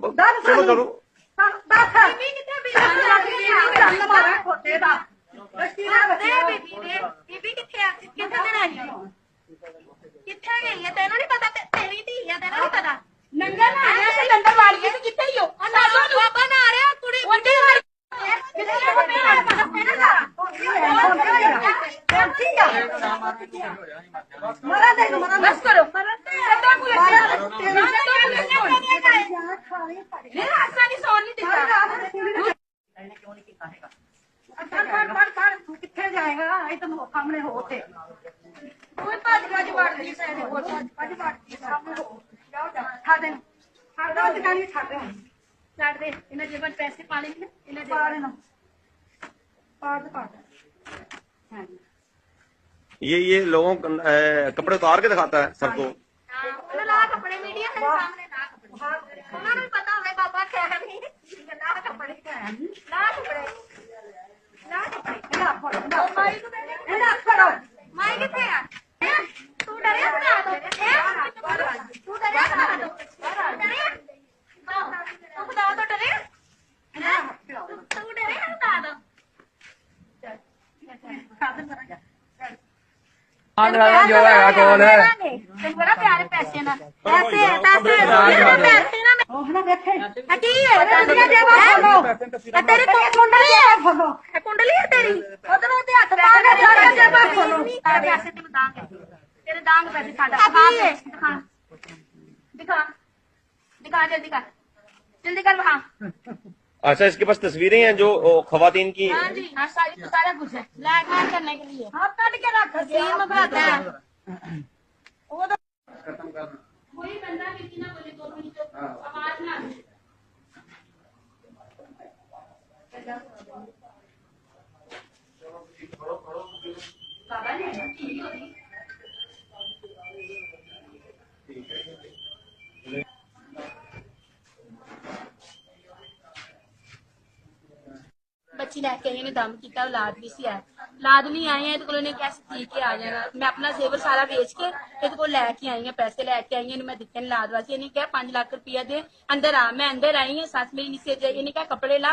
ਚਲੋ ਚਲੋ ਕਿੱਥੇ ਗਈ ਹੈ ਤੈਨੂੰ ਨਹੀਂ ਪਤਾ ਤੇਰੀ ਧੀ ਹੈ ਤੈਨੂੰ ਨਹੀਂ ਪਤਾ ਨੰਗਾ ਨਾ ਆਇਆ ਤੇ ਲੰਡਨ ਵਾਲੀ ਤੂੰ ਕਿੱਥੇ ਹੀ ਹੋ ਬਾਬਾ ਨਾ ਆ ਰਿਹਾ ਕੁੜੀ ਬਸ ਕਰੋ ਤੂੰ ਕਿੱਥੇ ਜਾਏਗਾ ਇਹ ਤਾਂ ਸਾਹਮਣੇ ਹੋ ਤੇ ਕੋਈ ਭੱਜ ਭੱਜ ਵੜਦੀ ਸੈਨ ਹੋਰ ਭੱਜ ਵੜਦੀ ਸਾਹਮਣੇ ਹੋ ਜਾਓ ਜਾ ਛੱਡ ਦੇ ਦੁਕਾਨੀ ਛੱਡ ਦੇ ਛੱਡ ਦੇ ਇਹਨਾਂ ਜੇਬਾਂ 'ਚ ਪੈਸੇ ਪਾ ਲੈਣੇ ਇਹਨਾਂ ਪਾ ਦੇਣਾ ਪਾ ਦੇ ये लोगों को कपड़े उतार के दिखाता है सबको। ਲਾ ਕੱਪੜੇ ਮੀਡੀਆ ਦੇ ਸਾਹਮਣੇ ਲਾ ਕੱਪੜੇ ਉਹਨਾਂ ਨੂੰ ਪਤਾ ਹੋਵੇ ਬਾਬਾ ਕਹਿ ਨਹੀਂ ਲਾ ਕੱਪੜੇ ਲਾ ਕੱਪੜੇ ਮਾਈ ਕਿੱਥੇ ਆ ਤੂੰ ਡਰਿਆ ਬਣਾ ਦੋ ਤੂੰ ਡਰਿਆ ਬਣਾ ਦੋ ਤੂੰ ਬਤਾ ਦੋ ਡਰਿਆ ਤੂੰ ਡਰਿਆ ਬਤਾ ਦੋ ਜੋ ਹੈਗਾ ਕੋਲ ਤੈਨੂੰ ਬੜਾ ਪਿਆਰੇ ਪੈਸੇ ਨਾਲ ਪੈਸੇ ਉਹ ਨਾ ਵੇਖੇ ਕੀ ਹੈ ਤੇਰੀਆਂ ਜੇਬਾਂ ਖੋਲੋ ਤੇਰੀ ਕੁੰਡਲੀ ਹੈ ਕੁੰਡਲੀ ਹੈ ਤੇਰੀ ਉਧਰੋਂ ਤੇ ਹੱਥ ਪਾ ਕੇ ਸਾਰੀਆਂ ਜੇਬਾਂ ਖੋਲੋ ਤੇਰੇ ਪੈਸੇ ਤੇ ਦਾਂਗੇ ਤੇਰੇ ਦਾਂਗੇ ਪੈਸੇ ਸਾਡਾ ਦਿਖਾ ਜਲਦੀ ਕਰ ਵਹਾਂ अच्छा इसके पास तस्वीरें हैं जो खवातीन की। हाँ जी हाँ सारा कुछ है लैग करने के लिए हाथ काट के रख सीन में बनाता है कोई बंदा किसी ना बोले 2 मिनट आवाज ना बच्ची लैके आई ने दम किया औलाद भी सी है औलाद नहीं आए हैं तो कैसे थी के आ जाना मैं अपना जेवर सारा बेच के ਇਹਦੇ ਕੋਲ ਲੈ ਕੇ ਆਈ ਹਾਂ ਪੈਸੇ ਲੈ ਕੇ ਆਈ ਹਾਂ ਇਹਨੂੰ ਮੈਂ ਦਿੱਤੇ ਨੇ ਔਲਾਦ ਵਾਸਤੇ ਇਹਨੇ ਕਿਹਾ 5 ਲੱਖ ਰੁਪਇਆ ਦੇ ਅੰਦਰ ਆ ਮੈਂ ਅੰਦਰ आई हूं सास मेरी नीचे जाइए ਇਹਨੇ ਕਿਹਾ कपड़े ला